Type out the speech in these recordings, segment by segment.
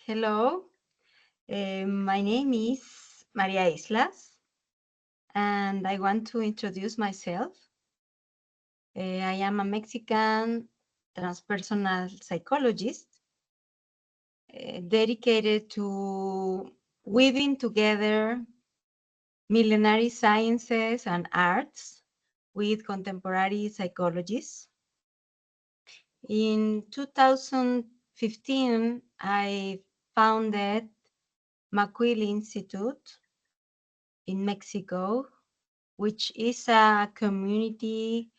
Hello, my name is María Islas, and I want to introduce myself. I am a Mexican transpersonal psychologist dedicated to weaving together millenary sciences and arts with contemporary psychologies. In 2015, I founded Macuil Institute in Mexico, which is a community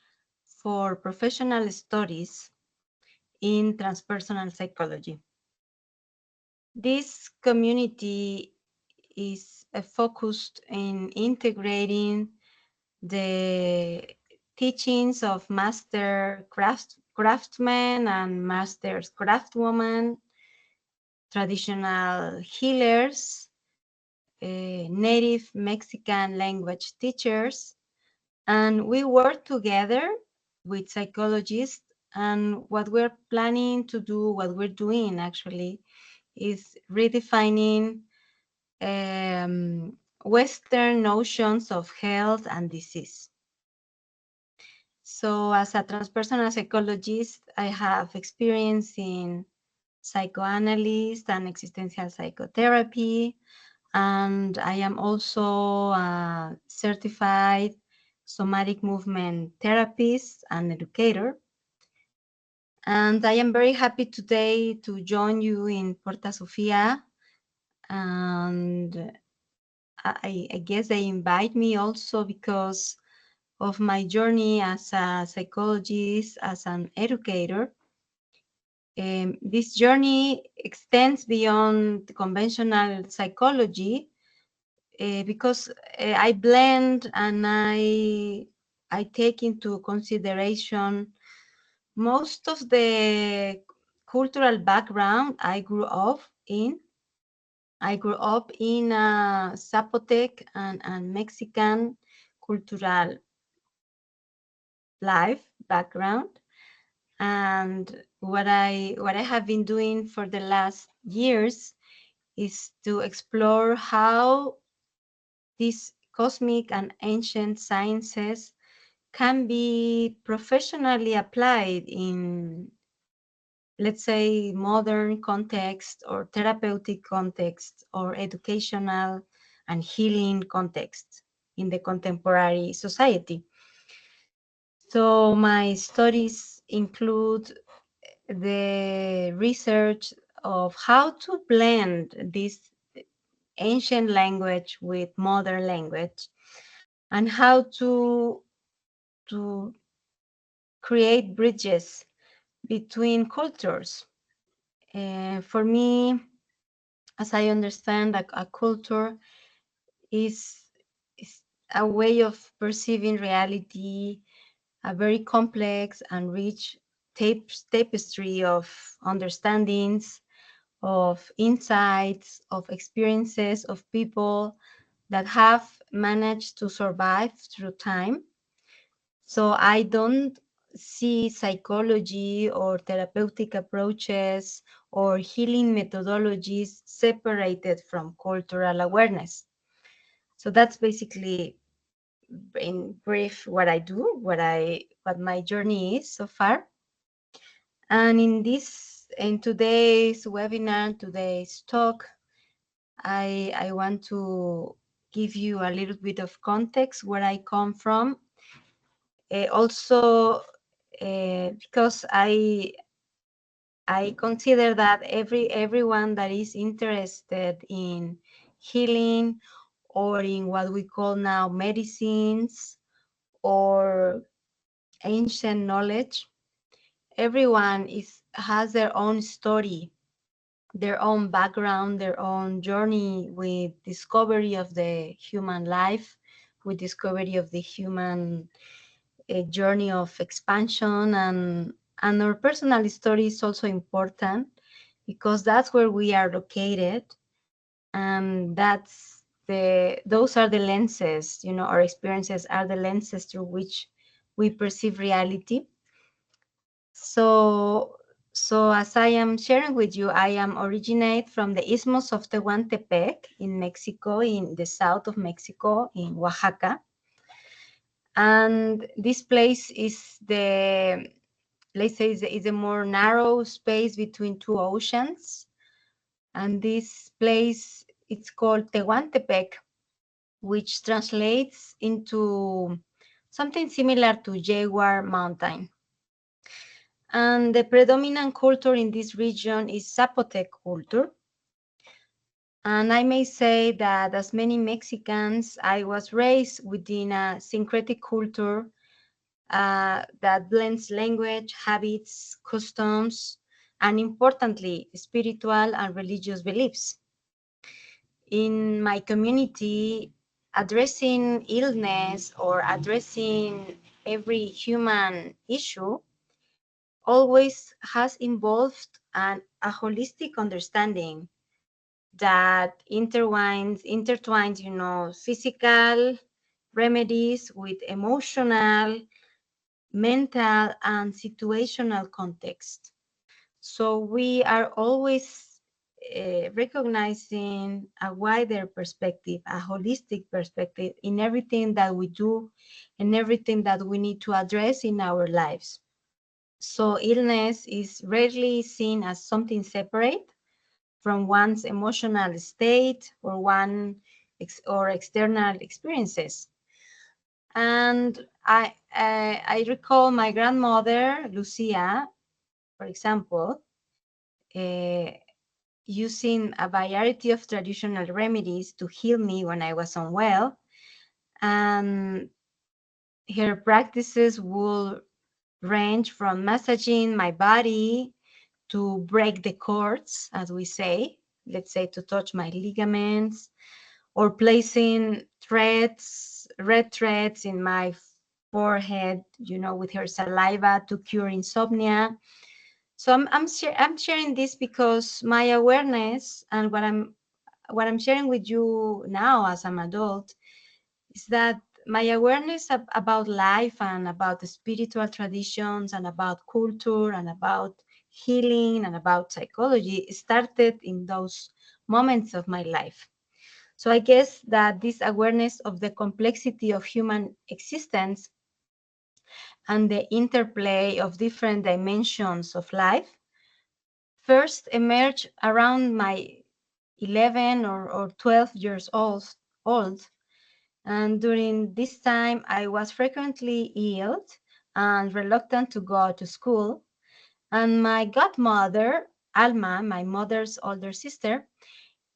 for professional studies in transpersonal psychology. This community is focused in integrating the teachings of master craftsmen and masters craftswomen, traditional healers, native Mexican language teachers, and we work together with psychologists. And what we're planning to do, what we're doing actually, is redefining Western notions of health and disease. So as a transpersonal psychologist, I have experience in psychoanalysis and existential psychotherapy, and I am also a certified somatic movement therapist and educator. And I am very happy today to join you in Porta Sofia. And I guess they invite me also because of my journey as a psychologist, as an educator. This journey extends beyond conventional psychology because I blend and I take into consideration most of the cultural background I grew up in. I grew up in a Zapotec and Mexican cultural life background. And what I have been doing for the last years is to explore how these cosmic and ancient sciences can be professionally applied in, let's say, modern context or therapeutic context or educational and healing context in the contemporary society. So my studies include the research of how to blend this ancient language with modern language and how to create bridges between cultures. For me, as I understand, a culture is a way of perceiving reality, a very complex and rich tapestry of understandings, of insights, of experiences of people that have managed to survive through time. So I don't see psychology or therapeutic approaches or healing methodologies separated from cultural awareness. So that's basically in brief what I do, what my journey is so far. And in today's webinar, today's talk, I want to give you a little bit of context where I come from. Also, because I consider that everyone that is interested in healing or in what we call now medicines or ancient knowledge, everyone has their own story, their own background, their own journey with discovery of the human life, with discovery of the human journey of expansion, and our personal story is also important because that's where we are located, and those are the lenses, our experiences are the lenses through which we perceive reality. So So as I am sharing with you, I am originate from the Isthmus of Tehuantepec in Mexico, in the south of Mexico, in Oaxaca. And this place is the, let's say, is a more narrow space between two oceans. And this place, it's called Tehuantepec, which translates into something similar to Jaguar Mountain. And the predominant culture in this region is Zapotec culture. And I may say that as many Mexicans, I was raised within a syncretic culture that blends language, habits, customs, and importantly, spiritual and religious beliefs. In my community, addressing illness or addressing every human issue always has involved a holistic understanding that intertwines, physical remedies with emotional, mental, and situational context. So we are always recognizing a wider perspective, a holistic perspective in everything that we do and everything that we need to address in our lives. So illness is rarely seen as something separate from one's emotional state or or external experiences. And I recall my grandmother, Lucia, for example, uh, using a variety of traditional remedies to heal me when I was unwell. And her practices will range from massaging my body to break the cords, as we say, let's say to touch my ligaments, or placing red threads in my forehead, with her saliva to cure insomnia. So I'm sharing this because my awareness and what I'm sharing with you now as an adult is that my awareness about life and about the spiritual traditions and about culture and about healing and about psychology started in those moments of my life. So I guess that this awareness of the complexity of human existence and the interplay of different dimensions of life first emerged around my 11 or 12 years old. And during this time, I was frequently ill and reluctant to go to school. And my godmother, Alma, my mother's older sister,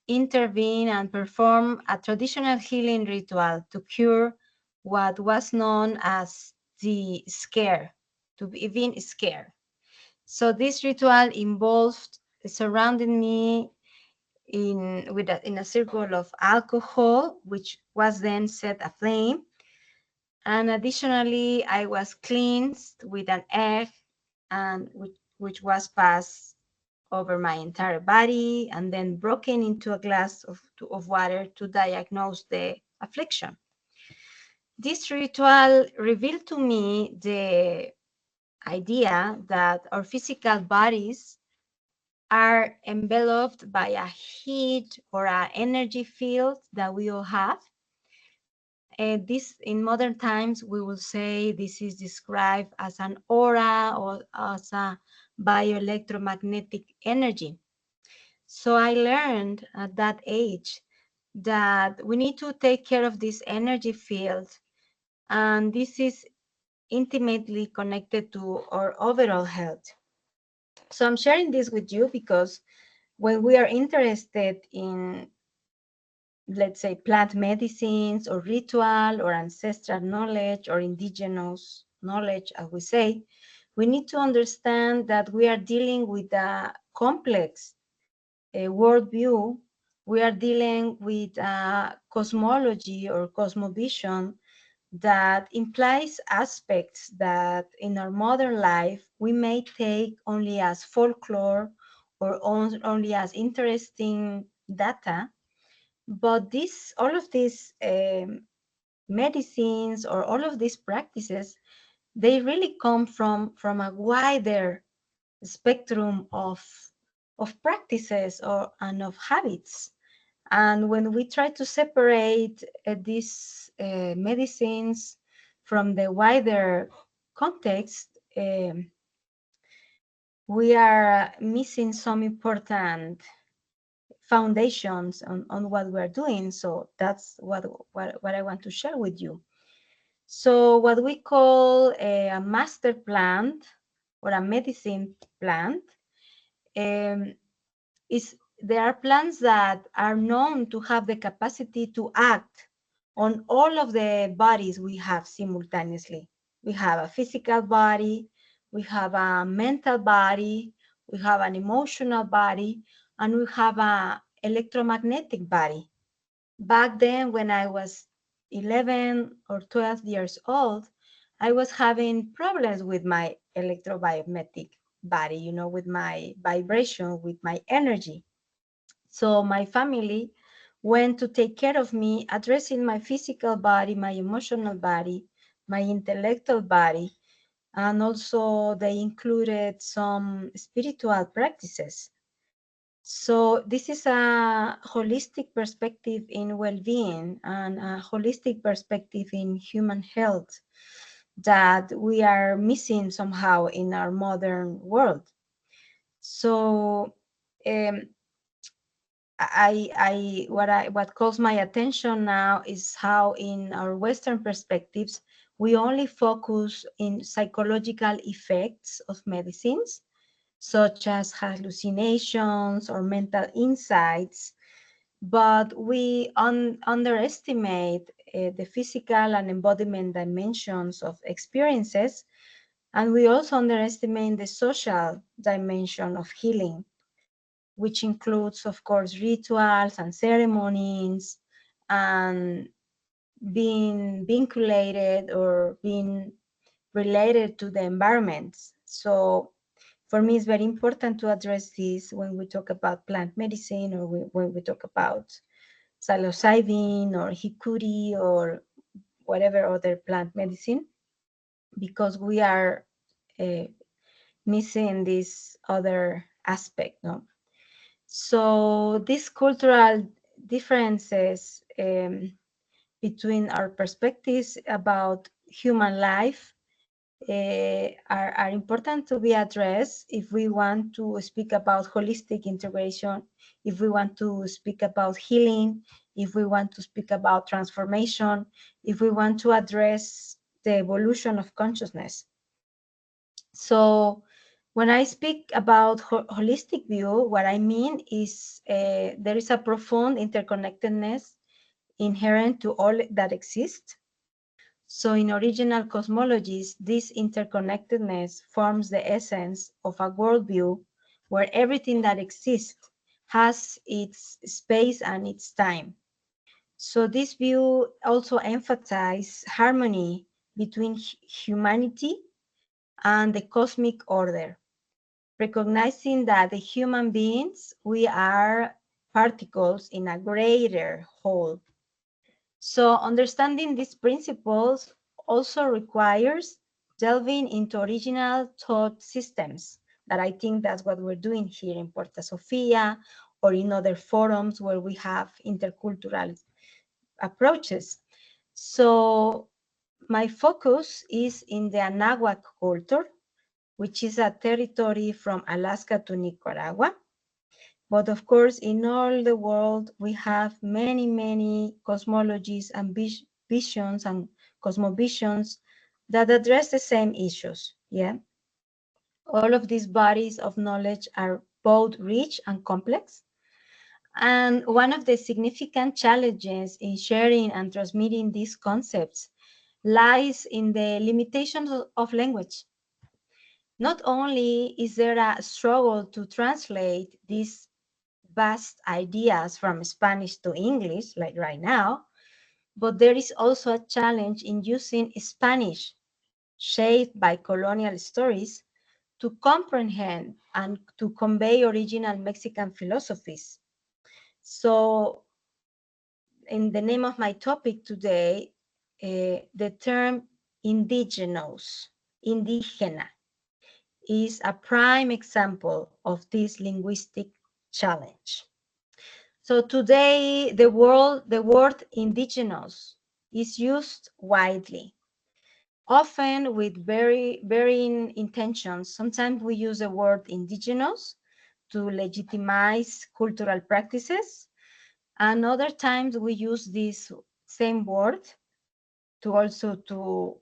intervened and performed a traditional healing ritual to cure what was known as the scare, to be being scared. So this ritual involved surrounding me in a circle of alcohol, which was then set aflame. And additionally, I was cleansed with an egg, and which was passed over my entire body and then broken into a glass of water to diagnose the affliction. This ritual revealed to me the idea that our physical bodies are enveloped by a heat or an energy field that we all have. And this, in modern times, we will say this is described as an aura or as a bioelectromagnetic energy. So I learned at that age that we need to take care of this energy field, and this is intimately connected to our overall health. So I'm sharing this with you because when we are interested in, let's say, plant medicines or ritual or ancestral knowledge or indigenous knowledge, as we say, we need to understand that we are dealing with a complex worldview. We are dealing with a cosmology or cosmovision that implies aspects that in our modern life we may take only as folklore or only as interesting data. But all of these medicines or all of these practices, they really come from a wider spectrum of practices and of habits. And when we try to separate these medicines from the wider context, we are missing some important foundations on what we're doing. So that's what I want to share with you. So what we call a master plant or a medicine plant is there are plants that are known to have the capacity to act on all of the bodies we have simultaneously. We have a physical body, we have a mental body, we have an emotional body, and we have an electromagnetic body. Back then, when I was 11 or 12 years old, I was having problems with my electromagnetic body, you know, with my vibration, with my energy. So my family went to take care of me, addressing my physical body, my emotional body, my intellectual body, and also they included some spiritual practices. So this is a holistic perspective in well-being and a holistic perspective in human health that we are missing somehow in our modern world. So um, what calls my attention now is how in our Western perspectives, we only focus in psychological effects of medicines, such as hallucinations or mental insights, but we underestimate the physical and embodiment dimensions of experiences, and we also underestimate the social dimension of healing, which includes, of course, rituals and ceremonies and being vinculated or being related to the environment. So for me, it's very important to address this when we talk about plant medicine or when we talk about psilocybin or hikuri or whatever other plant medicine, because we are uh, missing this other aspect. No? So these cultural differences between our perspectives about human life are important to be addressed if we want to speak about holistic integration, if we want to speak about healing, if we want to speak about transformation, if we want to address the evolution of consciousness. So when I speak about holistic view, what I mean is there is a profound interconnectedness inherent to all that exists. So in original cosmologies, this interconnectedness forms the essence of a worldview where everything that exists has its space and its time. So this view also emphasizes harmony between humanity and the cosmic order, recognizing that the human beings, we are particles in a greater whole. So understanding these principles also requires delving into original thought systems, that I think that's what we're doing here in Puerto Sofia or in other forums where we have intercultural approaches. So my focus is in the Anahuac culture, which is a territory from Alaska to Nicaragua. But of course, in all the world, we have many, many cosmologies and visions and cosmovisions that address the same issues. Yeah. All of these bodies of knowledge are both rich and complex. And one of the significant challenges in sharing and transmitting these concepts lies in the limitations of language. Not only is there a struggle to translate these vast ideas from Spanish to English, like right now, but there is also a challenge in using Spanish, shaped by colonial stories, to comprehend and to convey original Mexican philosophies. So, in the name of my topic today, the term indigenous, indigena, is a prime example of this linguistic challenge. So today, the word indigenous is used widely, often with very varying intentions. Sometimes we use the word indigenous to legitimize cultural practices, and other times we use this same word to also to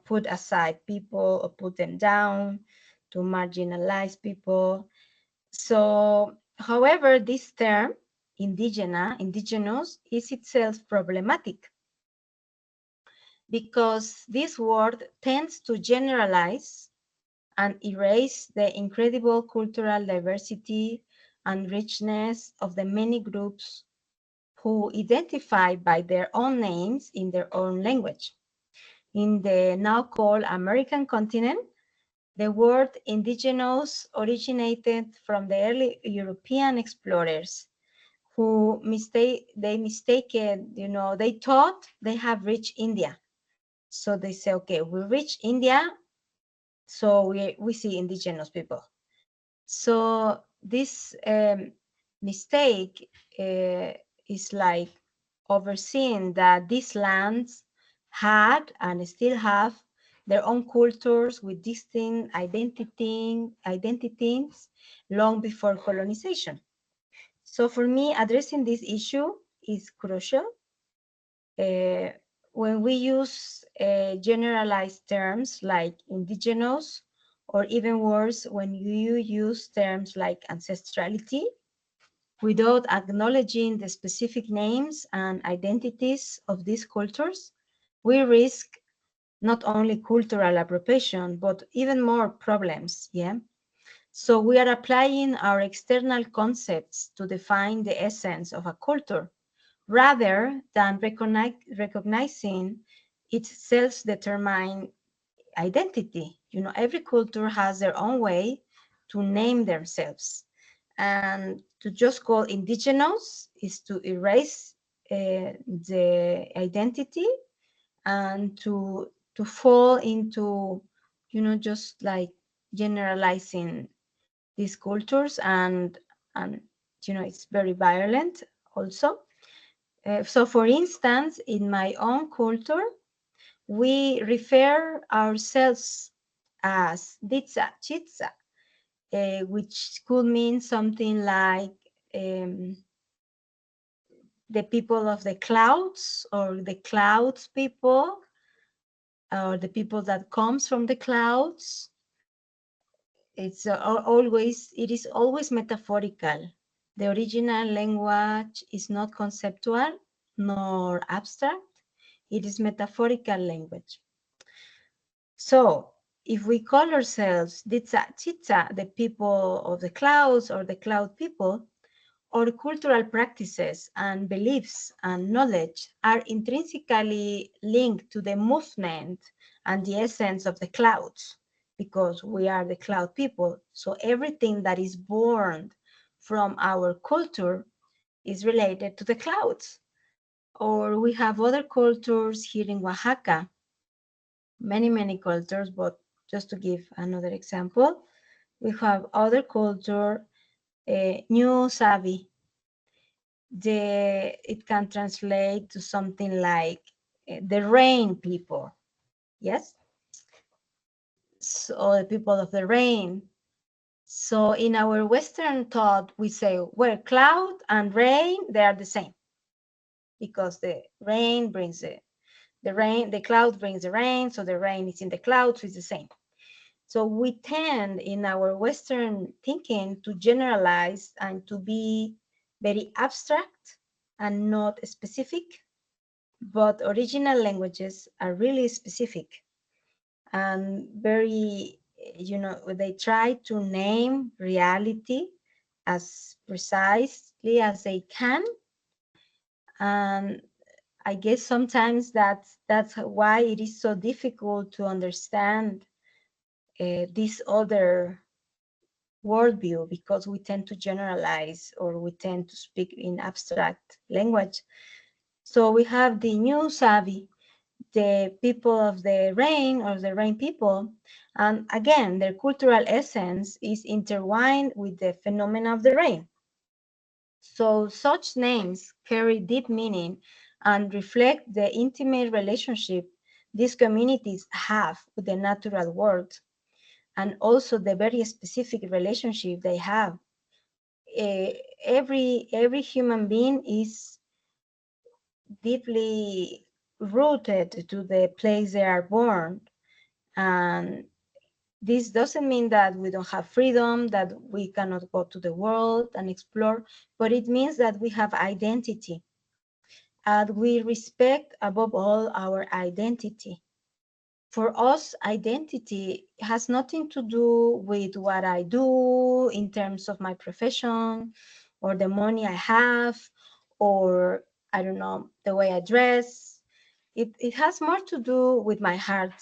put aside people or put them down, to marginalize people. So, however, this term indigenous is itself problematic, because this word tends to generalize and erase the incredible cultural diversity and richness of the many groups who identify by their own names in their own language. In the now called American continent, the word indigenous originated from the early European explorers who they thought they have reached India. So they say, okay, we reach India, so we see indigenous people. So this mistake is like overseeing that these lands had and still have their own cultures with distinct identities long before colonization. So for me, addressing this issue is crucial. When we use generalized terms like indigenous, or even worse, when you use terms like ancestrality, without acknowledging the specific names and identities of these cultures, we risk not only cultural appropriation, but even more problems, yeah? So we are applying our external concepts to define the essence of a culture, rather than recognizing its self-determined identity. Every culture has their own way to name themselves. And to just call indigenous is to erase the identity, and to fall into, just like generalizing these cultures, and it's very violent also. So for instance, in my own culture, we refer ourselves as ditsa chitsa, which could mean something like the people of the clouds, or the clouds people, or the people that comes from the clouds. It is always metaphorical. The original language is not conceptual nor abstract. It is metaphorical language. So if we call ourselves Ditsa Chitsa, the people of the clouds or the cloud people, our cultural practices and beliefs and knowledge are intrinsically linked to the movement and the essence of the clouds, because we are the cloud people. So everything that is born from our culture is related to the clouds. Or we have other cultures here in Oaxaca, many cultures, but just to give another example, we have other culture, New Savvy. It can translate to something like the rain people, yes? So the people of the rain. So in our Western thought, we say, well, cloud and rain, they are the same, because the rain brings the cloud brings the rain, so the rain is in the clouds, so it's the same. So we tend in our Western thinking to generalize and to be very abstract and not specific, but original languages are really specific and very, they try to name reality as precisely as they can. And I guess sometimes that's why it is so difficult to understand this other worldview, because we tend to generalize, or we tend to speak in abstract language. So we have the New Savvy. the people of the rain or the rain people. And again, their cultural essence is intertwined with the phenomena of the rain. So such names carry deep meaning and reflect the intimate relationship these communities have with the natural world, and also the very specific relationship they have. Every human being is deeply rooted to the place they are born, and this doesn't mean that we don't have freedom, that we cannot go to the world and explore, but it means that we have identity, and we respect above all our identity. For us, identity has nothing to do with what I do in terms of my profession or the money I have, or I don't know, the way I dress. It has more to do with my heart.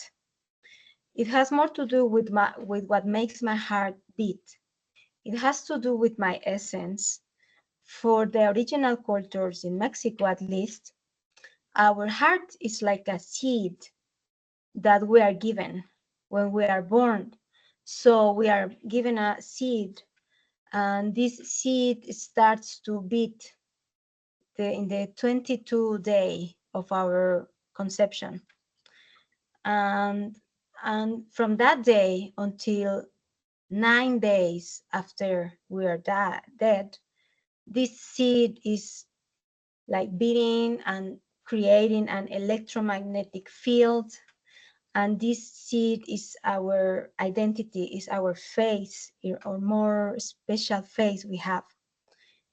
It has more to do with what makes my heart beat. It has to do with my essence. For the original cultures in Mexico, at least, our heart is like a seed that we are given when we are born. So we are given a seed, and this seed starts to beat in the 22 day of our conception. And, and from that day until 9 days after we are dead, this seed is like beating and creating an electromagnetic field, and this seed is our identity, is our face, or more special face we have.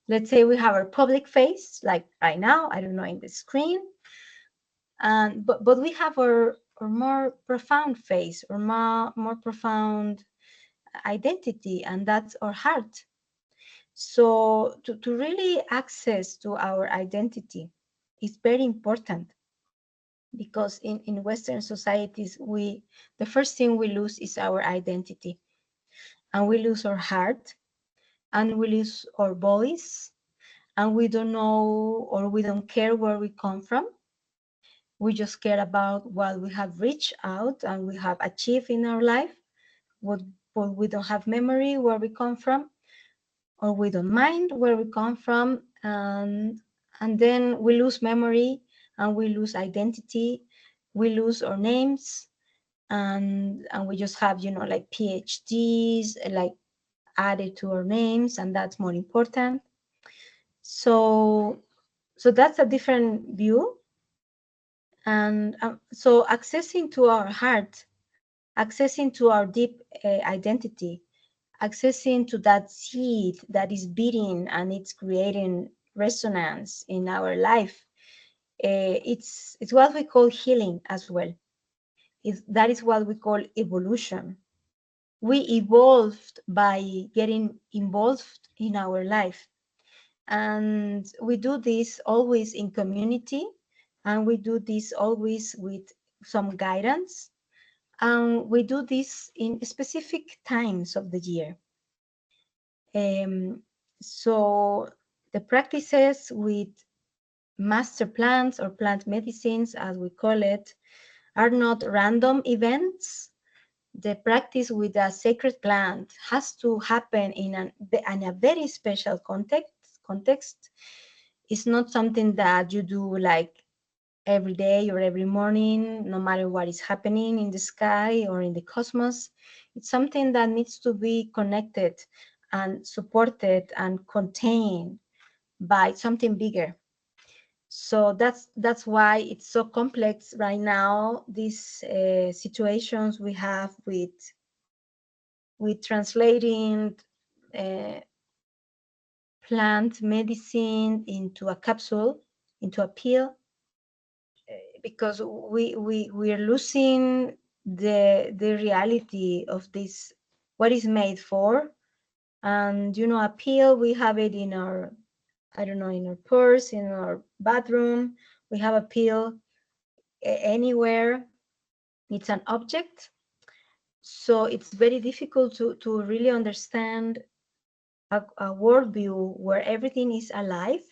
Let's say we have our public face, like right now, I don't know, in the screen, and but we have our more profound face, or more profound identity, and that's our heart. So to really access to our identity is very important, because in Western societies, the first thing we lose is our identity, and we lose our heart, and we lose our voice, and we don't know, or we don't care where we come from. We just care about what we have reached out and we have achieved in our life. What, but we don't have memory where we come from, or we don't mind where we come from, and then we lose memory, and we lose identity, we lose our names, and we just have, like PhDs, like added to our names, and that's more important. So that's a different view. And so accessing to our heart, accessing to our deep identity, accessing to that seed that is beating and it's creating resonance in our life, it's what we call healing as well. That is what we call evolution. We evolved by getting involved in our life, and we do this always in community, and we do this always with some guidance, and we do this in specific times of the year. So the practices with master plants, or plant medicines as we call it, are not random events. The practice with a sacred plant has to happen in a very special context. It's not something that you do like every day or every morning, no matter what is happening in the sky or in the cosmos. It's something that needs to be connected and supported and contained by something bigger. So that's why it's so complex right now, these situations we have with translating uh, plant medicine into a capsule, into a pill, because we are losing the reality of this, what is made for. And a pill, we have it in our, I don't know, in our purse, in our bathroom. We have a pill anywhere. It's an object. So it's very difficult to really understand a worldview where everything is alive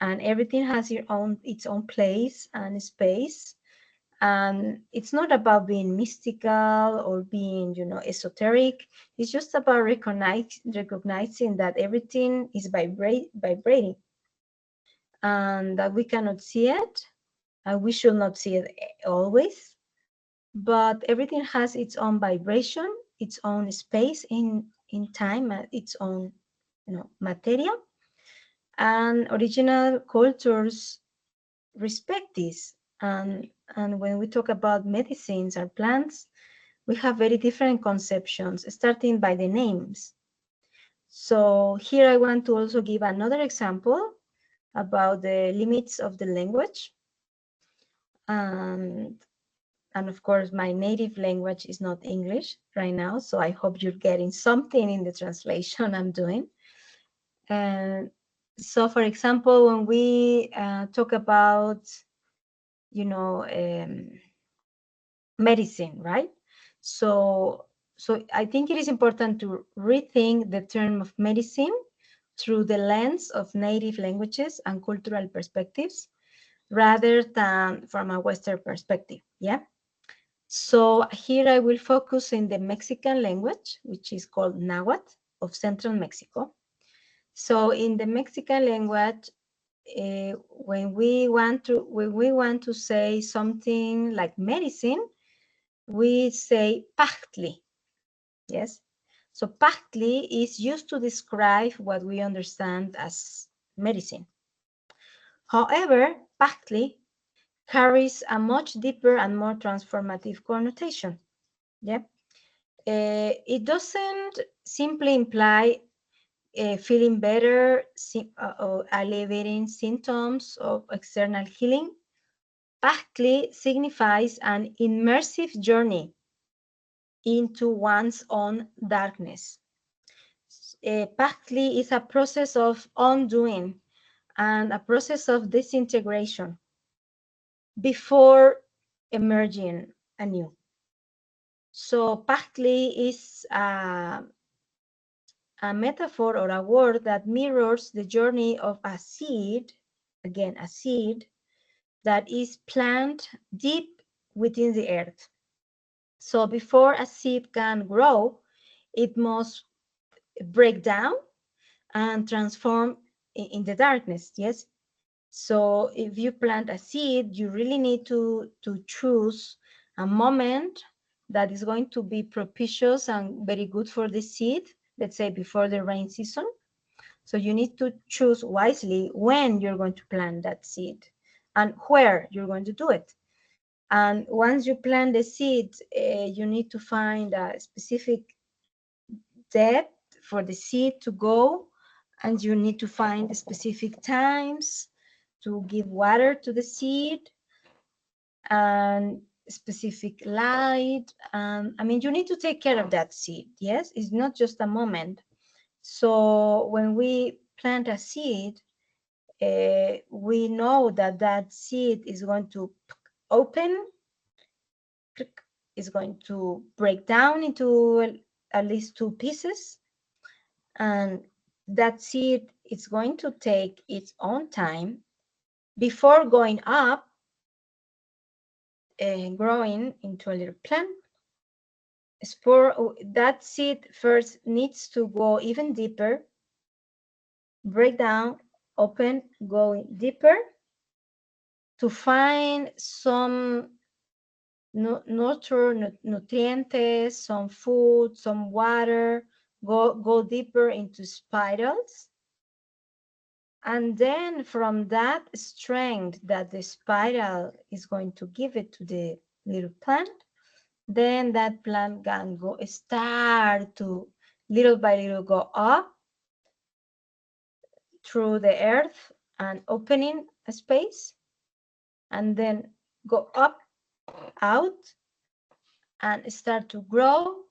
and everything has its own place and space, And it's not about being mystical or being, esoteric. It's just about recognizing that everything is vibrating, and that we cannot see it, and we should not see it always. But everything has its own vibration, its own space in time, and its own, material. And original cultures respect this. And when we talk about medicines or plants, we have very different conceptions, starting by the names. So here I want to also give another example about the limits of the language. And of course, my native language is not English right now, so I hope you're getting something in the translation I'm doing. And so, for example, when we talk about, medicine, right? So I think it is important to rethink the term of medicine through the lens of native languages and cultural perspectives, rather than from a Western perspective. Yeah. So here I will focus in the Mexican language, which is called Nahuatl of Central Mexico. So in the Mexican language, when we want to say something like medicine, we say pachtli. Yes. So pachtli is used to describe what we understand as medicine. However, pachtli carries a much deeper and more transformative connotation. Yeah. It doesn't simply imply feeling better or alleviating symptoms of external healing. Pachtli signifies an immersive journey into one's own darkness. Pachtli is a process of undoing and a process of disintegration before emerging anew. So pachtli is a metaphor or a word that mirrors the journey of a seed, again, a seed that is planted deep within the earth. So before a seed can grow, it must break down and transform in the darkness. Yes. So if you plant a seed, you really need to choose a moment that is going to be propitious and very good for the seed, let's say before the rain season. So you need to choose wisely when you're going to plant that seed and where you're going to do it. And once you plant the seed, you need to find a specific depth for the seed to go, and you need to find specific times to give water to the seed and specific light. I mean, you need to take care of that seed. Yes, it's not just a moment. So when we plant a seed, we know that that seed is going to open, is going to break down into at least two pieces, and that seed is going to take its own time before going up and growing into a little plant. That seed first needs to go even deeper, break down, open, going deeper to find some nutrients, some food, some water, go deeper into spirals. And then from that strength that the spiral is going to give it to the little plant, then that plant can start to little by little go up through the earth and opening a space, and then go up, out, and start to grow,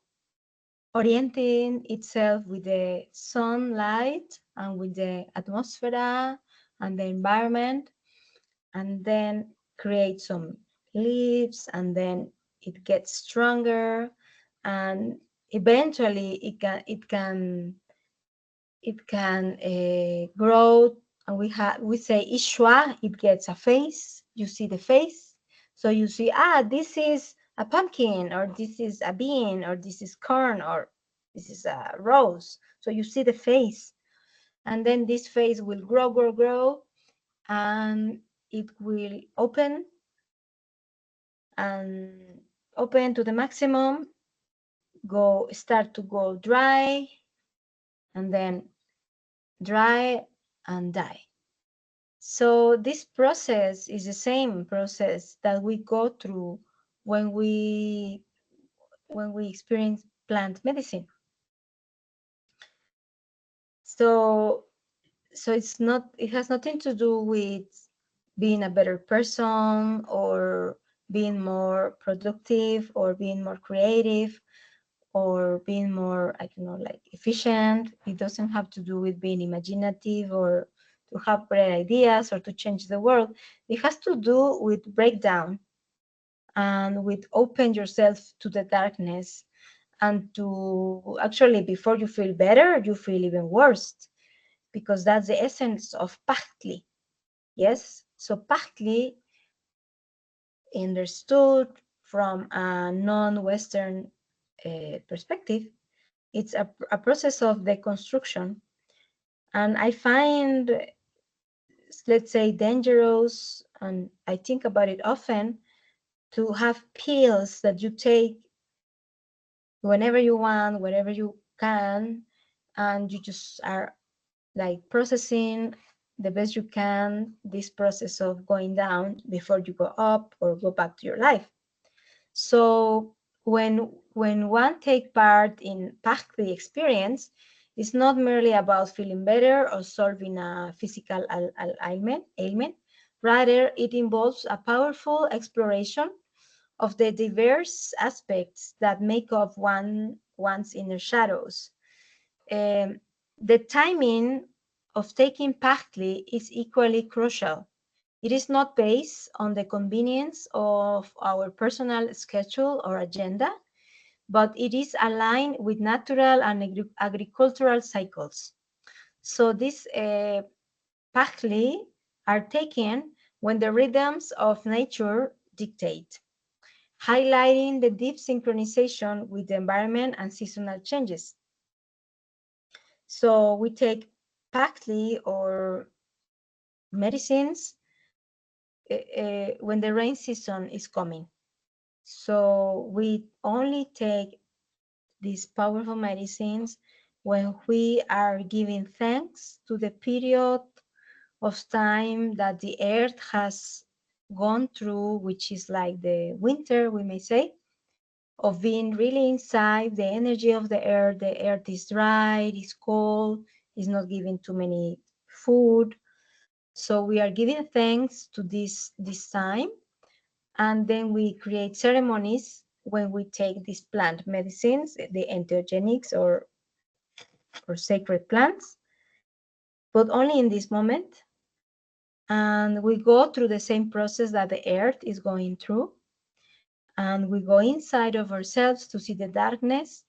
orienting itself with the sunlight and with the atmosphere and the environment, and then create some leaves, and then it gets stronger, and eventually it can grow. And we say ishwa, it gets a face. You see the face. So you see, this is a pumpkin, or this is a bean, or this is corn, or this is a rose. So you see the face, and then this face will grow, grow, grow, and it will open and open to the maximum, start to go dry, and then dry and die. So this process is the same process that we go through when we experience plant medicine. So it has nothing to do with being a better person, or being more productive, or being more creative, or being more, I don't know, like efficient. It doesn't have to do with being imaginative, or to have great ideas, or to change the world. It has to do with breakdown, and with open yourself to the darkness, and to actually, before you feel better, you feel even worse, because that's the essence of pachtli. Yes, so pachtli, understood from a non-Western perspective, it's a process of deconstruction. And I find, let's say, dangerous, and I think about it often, to have pills that you take whenever you want, wherever you can, and you just are like processing the best you can this process of going down before you go up or go back to your life. So when one take part in Pachtli experience, it's not merely about feeling better or solving a physical ailment. Rather, it involves a powerful exploration of the diverse aspects that make up one's inner shadows. Um, the timing of taking Pachtli is equally crucial. It is not based on the convenience of our personal schedule or agenda, but it is aligned with natural and agricultural cycles. So these Pachtli are taken when the rhythms of nature dictate, highlighting the deep synchronization with the environment and seasonal changes. So we take Pachtli or medicines when the rain season is coming. So we only take these powerful medicines when we are giving thanks to the period of time that the earth has gone through, which is like the winter, we may say, of being really inside the energy of the earth. The earth is dry, it is cold, it's not giving too many food. So we are giving thanks to this time, and then we create ceremonies when we take these plant medicines, the entheogenics or sacred plants, but only in this moment. And we go through the same process that the earth is going through, and we go inside of ourselves to see the darkness,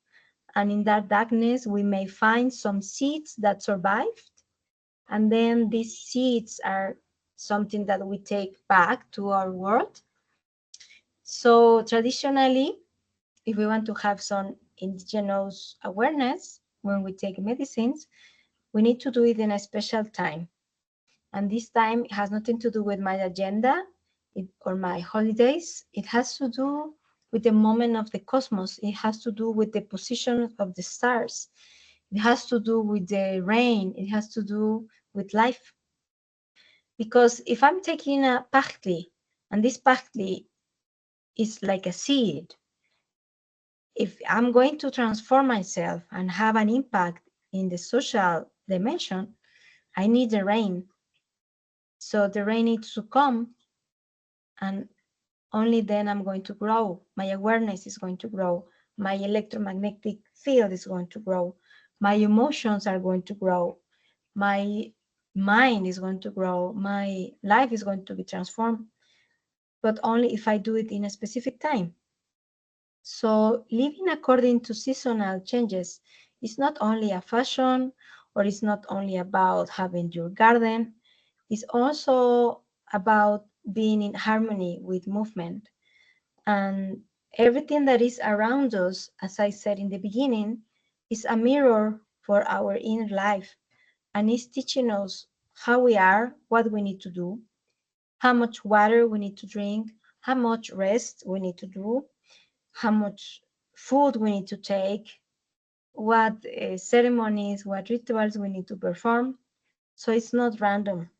and in that darkness we may find some seeds that survived, and then these seeds are something that we take back to our world. So traditionally, if we want to have some indigenous awareness when we take medicines, we need to do it in a special time. And this time has nothing to do with my agenda or my holidays. It has to do with the moment of the cosmos. It has to do with the position of the stars. It has to do with the rain. It has to do with life. Because if I'm taking a pachtli, and this pachtli is like a seed, if I'm going to transform myself and have an impact in the social dimension, I need the rain. So the rain needs to come, and only then I'm going to grow. My awareness is going to grow. My electromagnetic field is going to grow. My emotions are going to grow. My mind is going to grow. My life is going to be transformed, but only if I do it in a specific time. So living according to seasonal changes is not only a fashion, or it's not only about having your garden. It's also about being in harmony with movement. And everything that is around us, as I said in the beginning, is a mirror for our inner life, and is teaching us how we are, what we need to do, how much water we need to drink, how much rest we need to do, how much food we need to take, what ceremonies, what rituals we need to perform. So it's not random.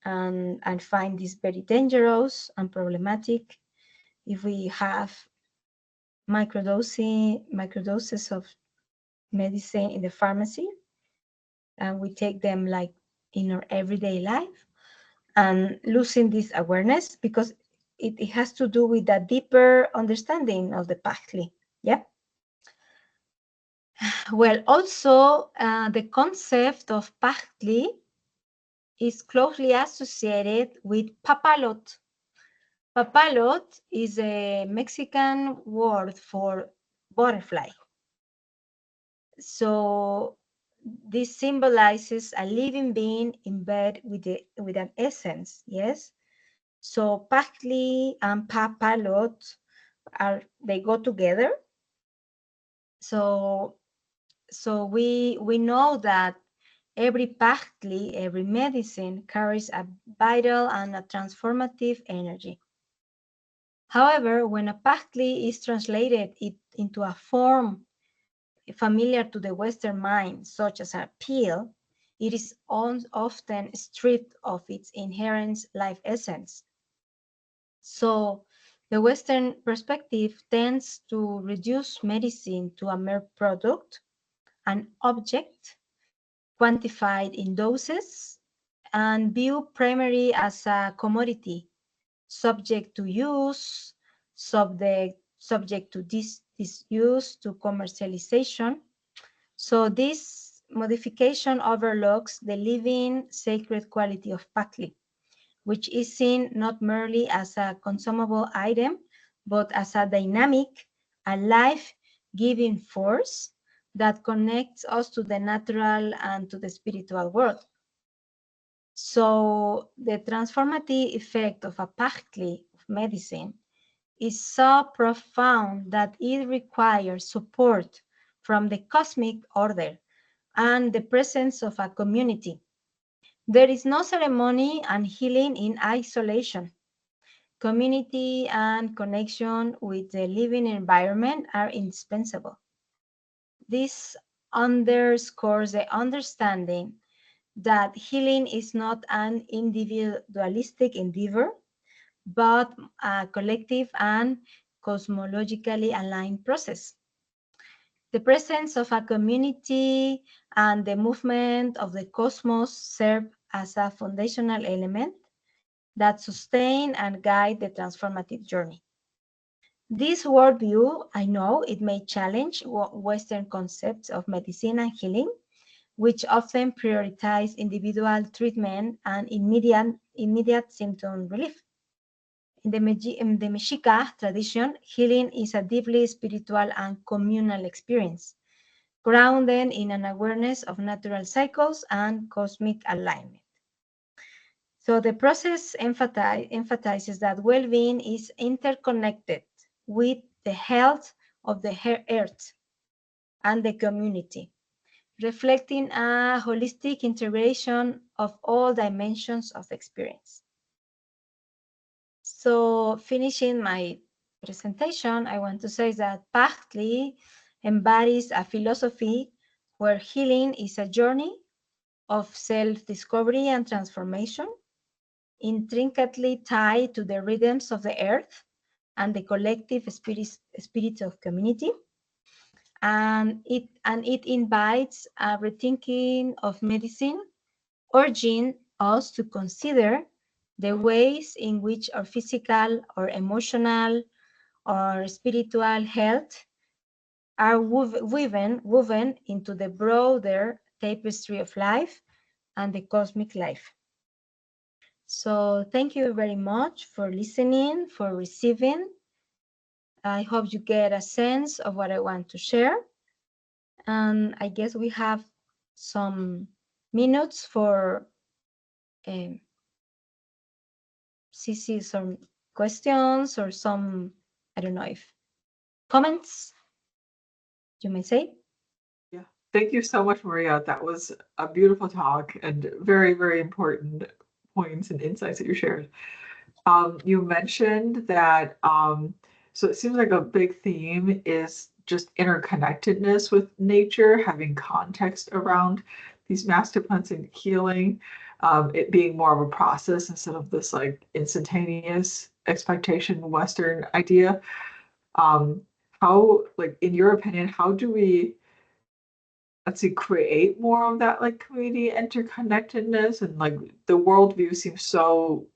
And I find this very dangerous and problematic if we have microdoses of medicine in the pharmacy, and we take them like in our everyday life, and losing this awareness, because it has to do with a deeper understanding of the Pachtli. Yeah. Well, also the concept of Pachtli is closely associated with papalot. Papalot is a Mexican word for butterfly. So this symbolizes a living being in bed with an essence. Yes. So Pachtli and papalot they go together. So we know that every Pachtli, every medicine carries a vital and a transformative energy. However, when a Pachtli is translated into a form familiar to the Western mind, such as a pill, it is often stripped of its inherent life essence. So the Western perspective tends to reduce medicine to a mere product, an object, quantified in doses, and view primary as a commodity, subject to use, subject to disuse, to commercialization. So this modification overlooks the living sacred quality of Pachtli, which is seen not merely as a consumable item, but as a dynamic, a life-giving force that connects us to the natural and to the spiritual world. So the transformative effect of a Pachtli of medicine is so profound that it requires support from the cosmic order and the presence of a community. There is no ceremony and healing in isolation. Community and connection with the living environment are indispensable. This underscores the understanding that healing is not an individualistic endeavor, but a collective and cosmologically aligned process. The presence of a community and the movement of the cosmos serve as a foundational element that sustain and guide the transformative journey. This worldview, I know it may challenge Western concepts of medicine and healing, which often prioritize individual treatment and immediate symptom relief. In the Mexica tradition, healing is a deeply spiritual and communal experience, grounded in an awareness of natural cycles and cosmic alignment. So the process emphasizes that well-being is interconnected with the health of the earth and the community, reflecting a holistic integration of all dimensions of experience. So finishing my presentation, I want to say that Pachtli embodies a philosophy where healing is a journey of self-discovery and transformation, intricately tied to the rhythms of the earth and the collective spirit of community. And it invites a rethinking of medicine, urging us to consider the ways in which our physical or emotional or spiritual health are woven into the broader tapestry of life and the cosmic life. So thank you very much for listening, for receiving. I hope you get a sense of what I want to share. And I guess we have some minutes for see some questions or some, I don't know if comments, you may say. Yeah, thank you so much, Maria. That was a beautiful talk and very, very important points and insights that you shared. You mentioned that, so it seems like a big theme is just interconnectedness with nature, having context around these master plans and healing, it being more of a process instead of this like instantaneous expectation Western idea. Um, how, like, in your opinion, how do we, let's see, create more of that like community interconnectedness, and like the worldview seems so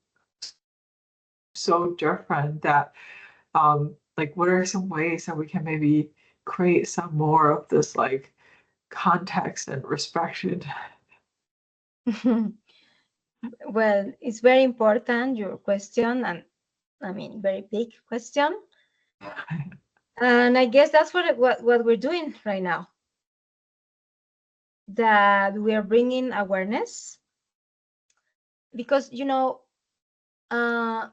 different that like what are some ways that we can maybe create some more of this like context and respect? Well, it's very important, your question, and I mean, very big question. And I guess that's what we're doing right now, that we are bringing awareness. Because, uh,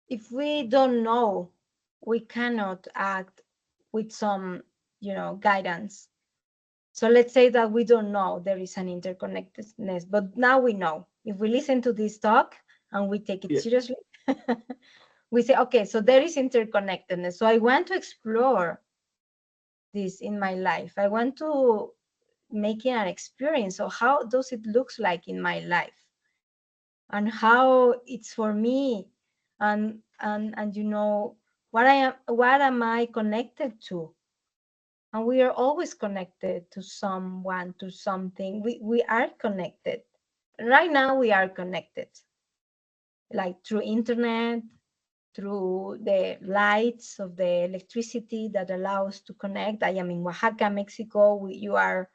if we don't know, we cannot act with some, guidance. So let's say that we don't know there is an interconnectedness, but now we know. If we listen to this talk and we take it Yeah. seriously, we say, okay, so there is interconnectedness. So I want to explore this in my life. I want to make it an experience. So how does it looks like in my life, and how it's for me, and what am I connected to? And we are always connected to someone, to something. We are connected. Right now we are connected, like through internet, through the lights of the electricity that allow us to connect. I am in Oaxaca, Mexico. You are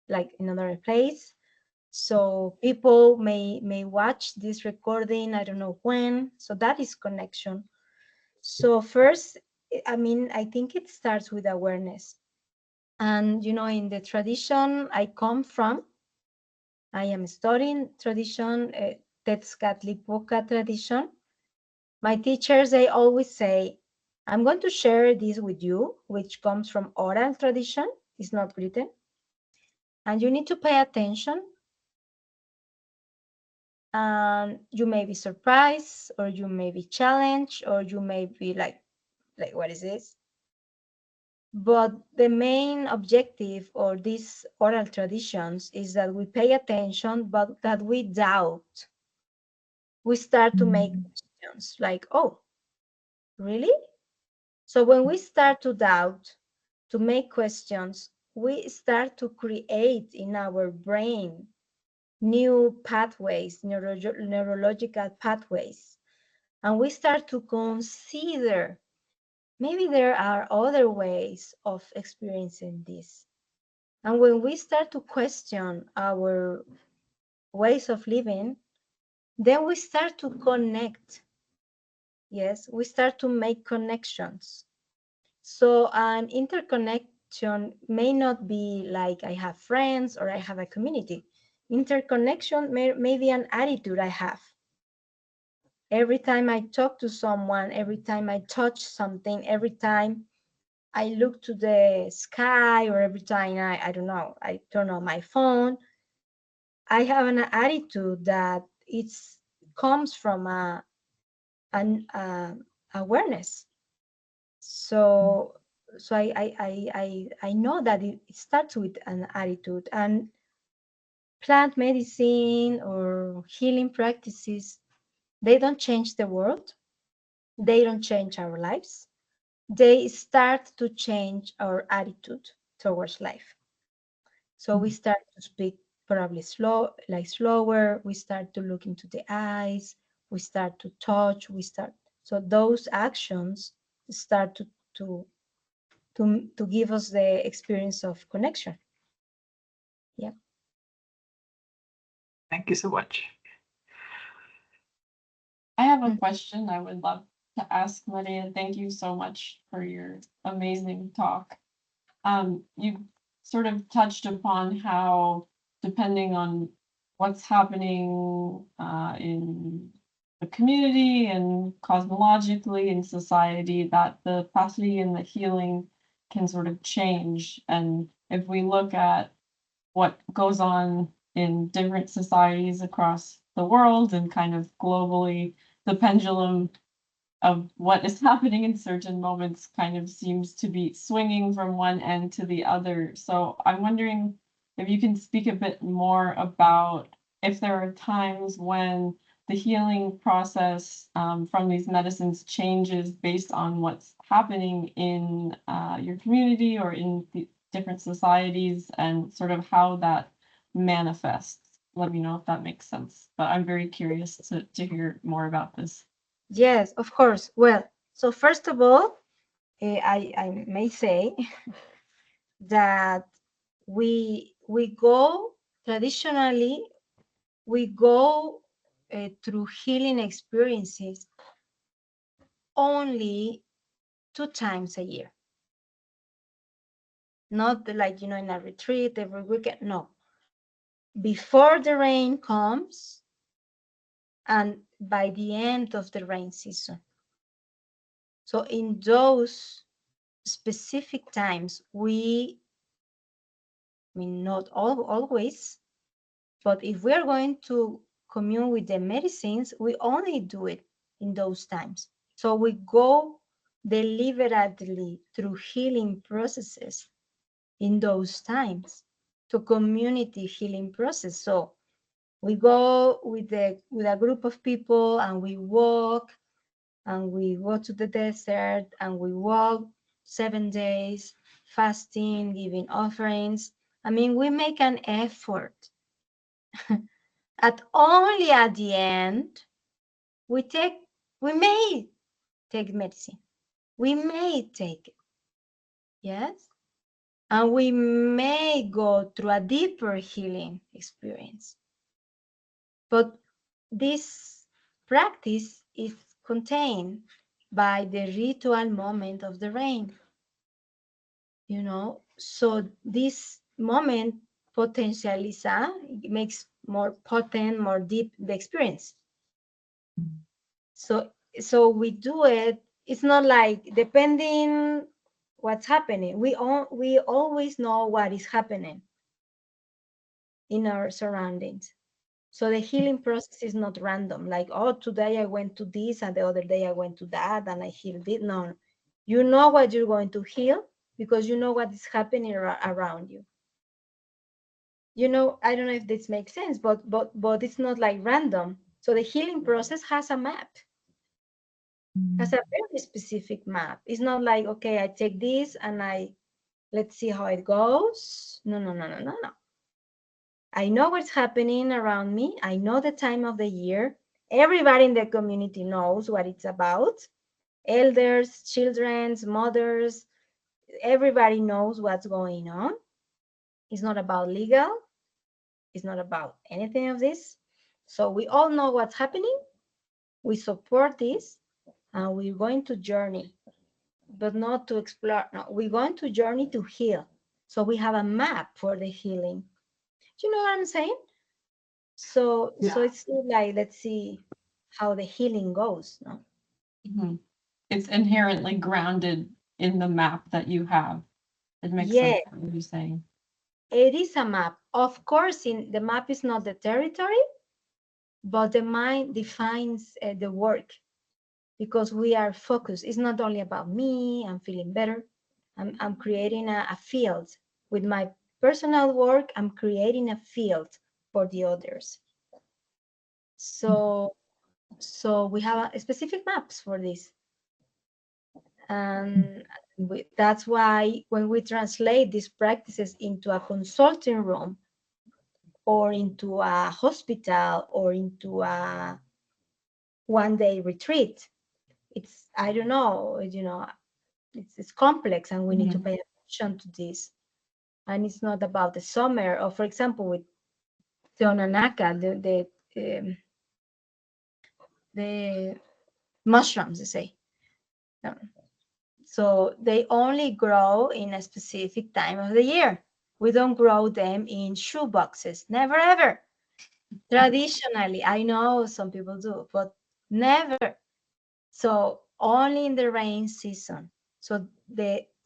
like in another place. So people may watch this recording, I don't know when. So that is connection. So first, I think it starts with awareness. And in the tradition I come from, I am studying tradition, Tetzcatlipoca tradition. My teachers, they always say, I'm going to share this with you, which comes from oral tradition, it's not written. And you need to pay attention. And you may be surprised, or you may be challenged, or you may be like, what is this? But the main objective of these oral traditions is that we pay attention, but that we doubt. We start to make questions like, oh, really? So when we start to doubt, to make questions, we start to create in our brain new pathways, neurological pathways. And we start to consider maybe there are other ways of experiencing this. And when we start to question our ways of living, then we start to connect. Yes, we start to make connections. So an interconnection may not be like I have friends or I have a community. Interconnection may be an attitude I have. Every time I talk to someone, every time I touch something, every time I look to the sky, or every time I don't know, I turn on my phone, I have an attitude that it's comes from an awareness. So I know that it starts with an attitude. And plant medicine or healing practices, they don't change the world. They don't change our lives. They start to change our attitude towards life. So we start to speak probably slower. We start to look into the eyes. We start to touch. So those actions start to give us the experience of connection. Yeah. Thank you so much. I have a question I would love to ask Maria. Thank you so much for your amazing talk. You sort of touched upon how, depending on what's happening in the community and cosmologically in society, that the capacity and the healing can sort of change. And if we look at what goes on in different societies across the world and kind of globally, the pendulum of what is happening in certain moments kind of seems to be swinging from one end to the other. So I'm wondering if you can speak a bit more about if there are times when the healing process from these medicines changes based on what's happening in your community or in the different societies, and sort of how that manifests. Let me know if that makes sense. But I'm very curious to hear more about this. Yes, of course. Well, so first of all, I may say that we go traditionally, we go through healing experiences only 2 times a year. Not like, in a retreat every weekend. No. Before the rain comes and by the end of the rain season. So in those specific times, not always, but if we're going to commune with the medicines, we only do it in those times. So we go deliberately through healing processes in those times, to community healing process. So we go with a group of people and we walk, and we go to the desert and we walk 7 days, fasting, giving offerings. We make an effort. Only at the end, we may take medicine. We may take it. Yes. And we may go through a deeper healing experience. But this practice is contained by the ritual moment of the rain. So this moment it makes more potent, more deep the experience. So we do it. It's not like depending what's happening. We always know what is happening in our surroundings. So the healing process is not random, like, oh, today I went to this and the other day I went to that and I healed it. No, you know what you're going to heal because you know what is happening around you. I don't know if this makes sense, but it's not like random. So the healing process has a map, has a very specific map. It's not like, okay, I take this and let's see how it goes. No. I know what's happening around me. I know the time of the year. Everybody in the community knows what it's about. Elders, children, mothers, everybody knows what's going on. It's not about legal. It's not about anything of this. So we all know what's happening. We support this, and we're going to journey, but not to explore. No, we're going to journey to heal. So we have a map for the healing. Do you know what I'm saying? So it's like, let's see how the healing goes. No? Mm-hmm. It's inherently grounded in the map that you have. It makes sense what you're saying. It is a map. Of course, the map is not the territory, but the mind defines the work, because we are focused. It's not only about me. I'm feeling better. I'm creating a field. With my personal work, I'm creating a field for the others. So we have specific maps for this. And that's why when we translate these practices into a consulting room or into a hospital or into a one-day retreat, it's, I don't know, it's complex, and we need to pay attention to this. And it's not about the summer, or for example, with the Onanaka, the mushrooms, they say. So they only grow in a specific time of the year. We don't grow them in shoe boxes. Never, ever. Traditionally, I know some people do, but Never. So only in the rain season. So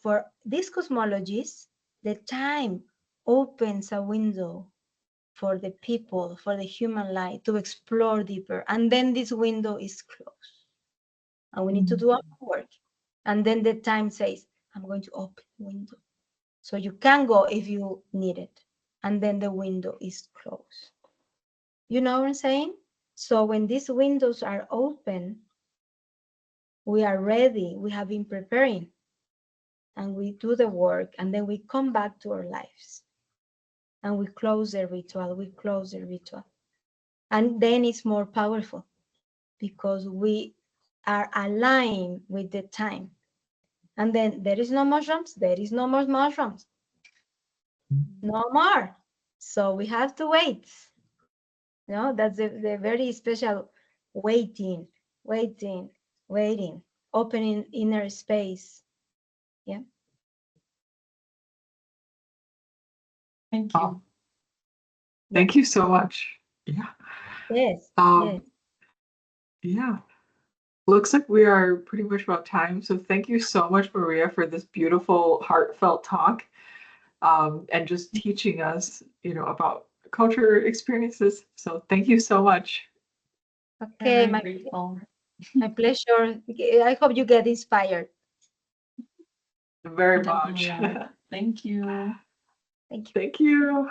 for these cosmologies, the time opens a window for the people, for the human life to explore deeper. And then this window is closed. And we need to do our work. And then the time says, I'm going to open the window. So you can go if you need it. And then the window is closed. You know what I'm saying? So when these windows are open, we are ready. We have been preparing. And we do the work. And then we come back to our lives. And we close the ritual. We close the ritual. And then it's more powerful because we are aligned with the time. And then there is no mushrooms. There is no more mushrooms. No more. So we have to wait. You know, that's the very special waiting, opening inner space. Yeah. Thank you. Oh, thank you so much. Yeah. Yes. Yes. Yeah. Looks like we are pretty much about time. So thank you so much, Maria, for this beautiful, heartfelt talk, and just teaching us, about culture experiences. So thank you so much. Okay, Very grateful. my pleasure. I hope you get inspired. Very Definitely much. are. Thank you. Thank you. Thank you.